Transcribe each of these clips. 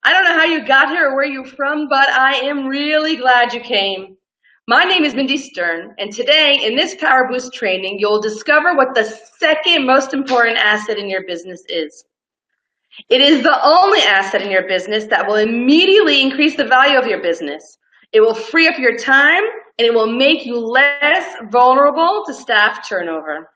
I don't know how you got here or where you're from, but I am really glad you came. My name is Mindy Stern, and today in this Power Boost training, you'll discover what the second most important asset in your business is. It is the only asset in your business that will immediately increase the value of your business. It will free up your time, and it will make you less vulnerable to staff turnover.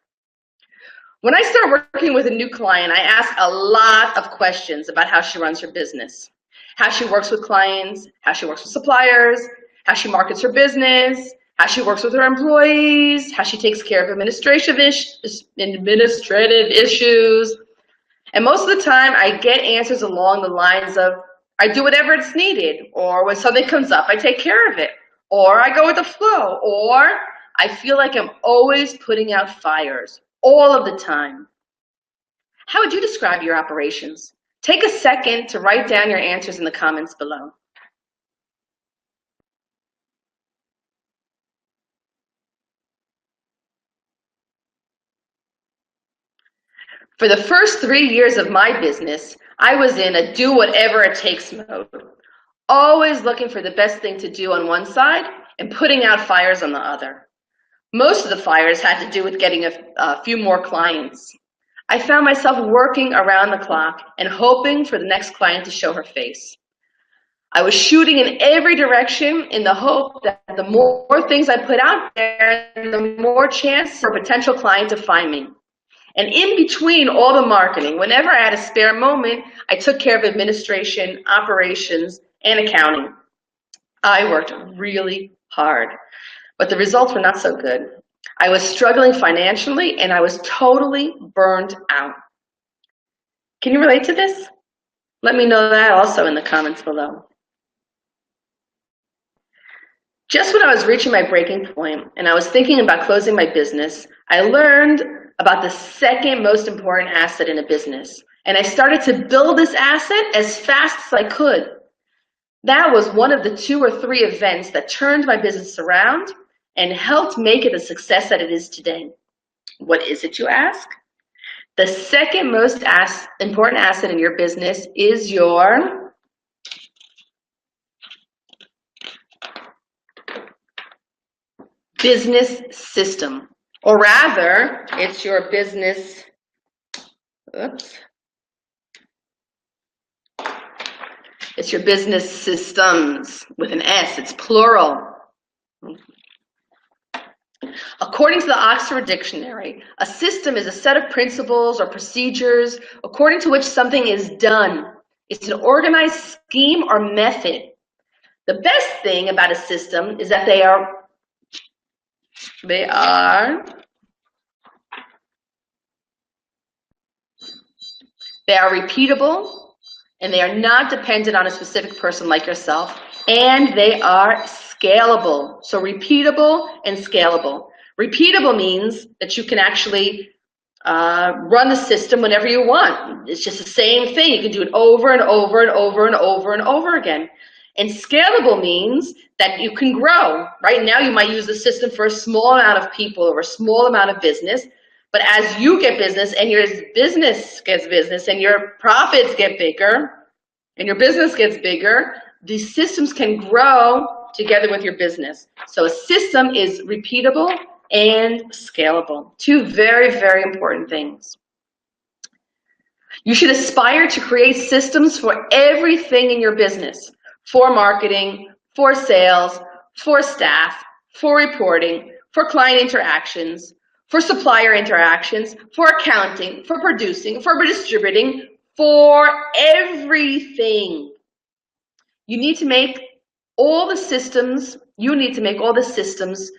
When I start working with a new client, I ask a lot of questions about how she runs her business, how she works with clients, how she works with suppliers, how she markets her business, how she works with her employees, how she takes care of administrative issues. And most of the time, I get answers along the lines of, I do whatever it's needed, or when something comes up, I take care of it, or I go with the flow, or I feel like I'm always putting out fires all of the time. How would you describe your operations? Take a second to write down your answers in the comments below. For the first 3 years of my business, I was in a do whatever it takes mode, always looking for the best thing to do on one side and putting out fires on the other. Most of the fires had to do with getting a few more clients. I found myself working around the clock and hoping for the next client to show her face. I was shooting in every direction in the hope that the more things I put out there, the more chance for a potential client to find me. And in between all the marketing, whenever I had a spare moment, I took care of administration, operations, and accounting. I worked really hard, but the results were not so good. I was struggling financially, and I was totally burned out. Can you relate to this? Let me know that also in the comments below. Just when I was reaching my breaking point and I was thinking about closing my business, I learned about the second most important asset in a business. And I started to build this asset as fast as I could. That was one of the 2 or 3 events that turned my business around and helped make it the success that it is today. What is it, you ask? The second most important asset in your business is your business system, or rather, it's your business, it's your business systems with an S, it's plural. According to the Oxford Dictionary, a system is a set of principles or procedures according to which something is done. It's an organized scheme or method. The best thing about a system is that they are repeatable, and they are not dependent on a specific person like yourself, and they are scalable. So repeatable and scalable. Repeatable means that you can actually run the system whenever you want. It's just the same thing. You can do it over and over and over and over and over again. And scalable means that you can grow. Right now you might use the system for a small amount of people or a small amount of business, but as you get business and your business gets business and your profits get bigger and your business gets bigger, these systems can grow together with your business. So a system is repeatable and scalable. 2 very, very important things. You should aspire to create systems for everything in your business, for marketing, for sales, for staff, for reporting, for client interactions, for supplier interactions, for accounting, for producing, for distributing, for everything. You need to make all the systems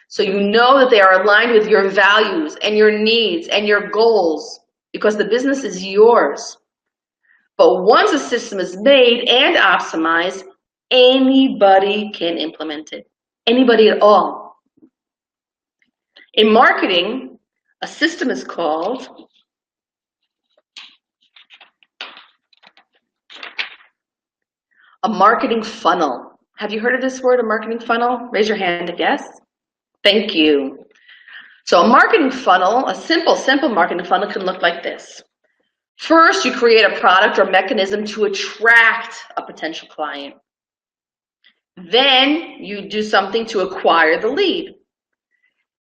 so you know that they are aligned with your values and your needs and your goals, because the business is yours. But once a system is made and optimized, anybody can implement it. Anybody at all. In marketing, a system is called a marketing funnel. Have you heard of this word, a marketing funnel? Raise your hand to guess. Thank you. So a marketing funnel, a simple marketing funnel can look like this. First, you create a product or mechanism to attract a potential client. Then you do something to acquire the lead.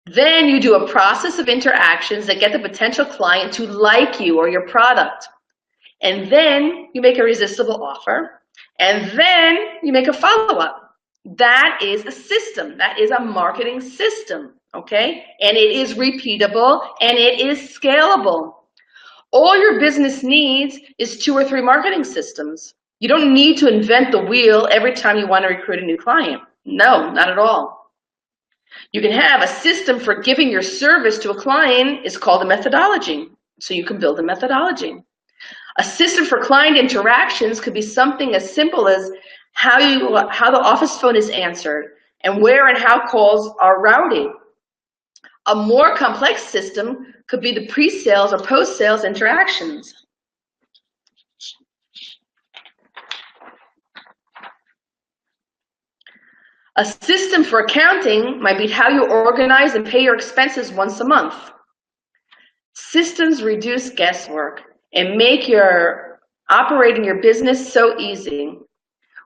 Then you do a process of interactions that get the potential client to like you or your product. And then you make a irresistible offer. And then you make a follow-up. That is a system. That is a marketing system, okay? And it is repeatable and it is scalable. All your business needs is 2 or 3 marketing systems. You don't need to invent the wheel every time you want to recruit a new client. No, not at all. You can have a system for giving your service to a client. It's called a methodology. So you can build a methodology. A system for client interactions could be something as simple as how the office phone is answered and where and how calls are routed. A more complex system could be the pre-sales or post-sales interactions. A system for accounting might be how you organize and pay your expenses once a month. Systems reduce guesswork and make your operating your business so easy.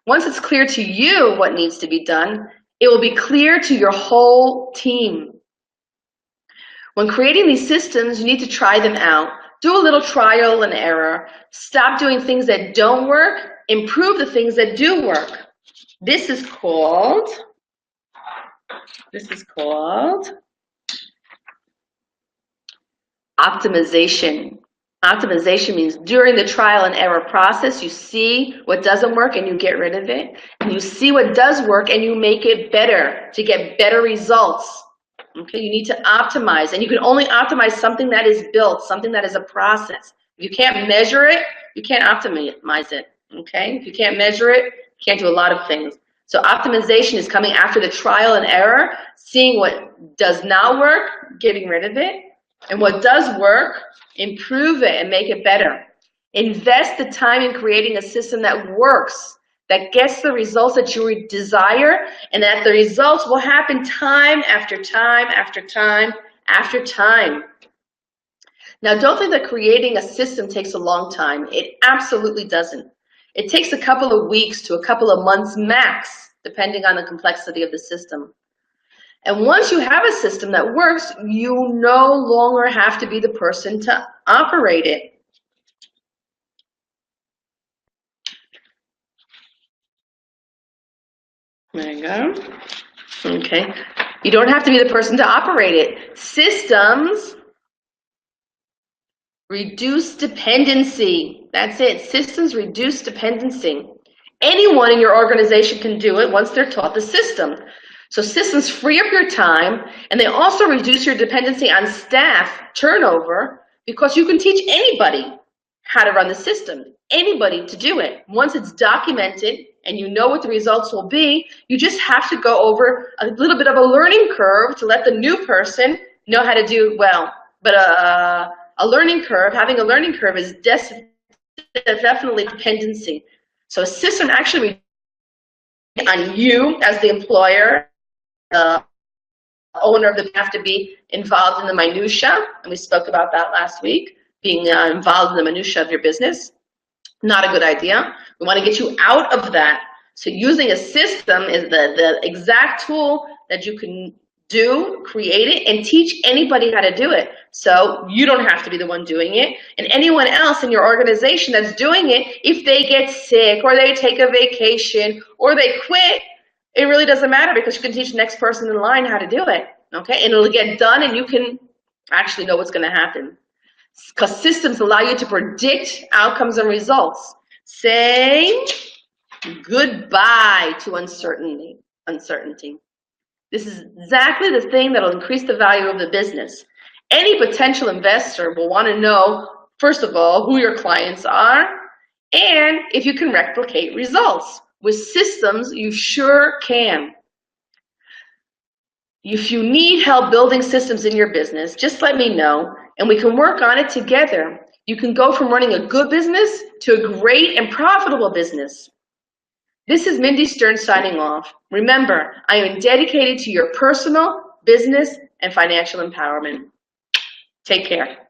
Once it's clear to you what needs to be done, it will be clear to your whole team. When creating these systems, you need to try them out. Do a little trial and error. Stop doing things that don't work. Improve the things that do work. This is called optimization. Optimization means during the trial and error process, you see what doesn't work and you get rid of it. And you see what does work and you make it better to get better results. Okay, you need to optimize, and you can only optimize something that is built, something that is a process. If you can't measure it, you can't optimize it. Okay, if you can't measure it, you can't do a lot of things. So optimization is coming after the trial and error, seeing what does not work, getting rid of it, and what does work, improve it and make it better. Invest the time in creating a system that works, that gets the results that you desire, and that the results will happen time after time after time after time. Now, don't think that creating a system takes a long time. It absolutely doesn't. It takes a couple of weeks to a couple of months max, depending on the complexity of the system. And once you have a system that works, you no longer have to be the person to operate it. There you go. Okay. You don't have to be the person to operate it. Systems reduce dependency. That's it. Systems reduce dependency. Anyone in your organization can do it once they're taught the system. So systems free up your time, and they also reduce your dependency on staff turnover, because you can teach anybody how to run the system, anybody to do it. Once it's documented and you know what the results will be, you just have to go over a little bit of a learning curve to let the new person know how to do it well. But a learning curve, having a learning curve is definitely dependency. So a system actually on you as the employer, owner of the have to be involved in the minutia, and we spoke about that last week, being involved in the minutia of your business. Not a good idea. We want to get you out of that. So using a system is the exact tool that you can do, create it, and teach anybody how to do it. So you don't have to be the one doing it. And anyone else in your organization that's doing it, if they get sick or they take a vacation or they quit, it really doesn't matter, because you can teach the next person in line how to do it. Okay, and it'll get done, and you can actually know what's going to happen. Because systems allow you to predict outcomes and results. Say goodbye to uncertainty. This is exactly the thing that will increase the value of the business. Any potential investor will want to know, first of all, who your clients are and if you can replicate results. With systems, you sure can. If you need help building systems in your business, just let me know, and we can work on it together. You can go from running a good business to a great and profitable business. This is Mindy Stern signing off. Remember, I am dedicated to your personal, business, and financial empowerment. Take care.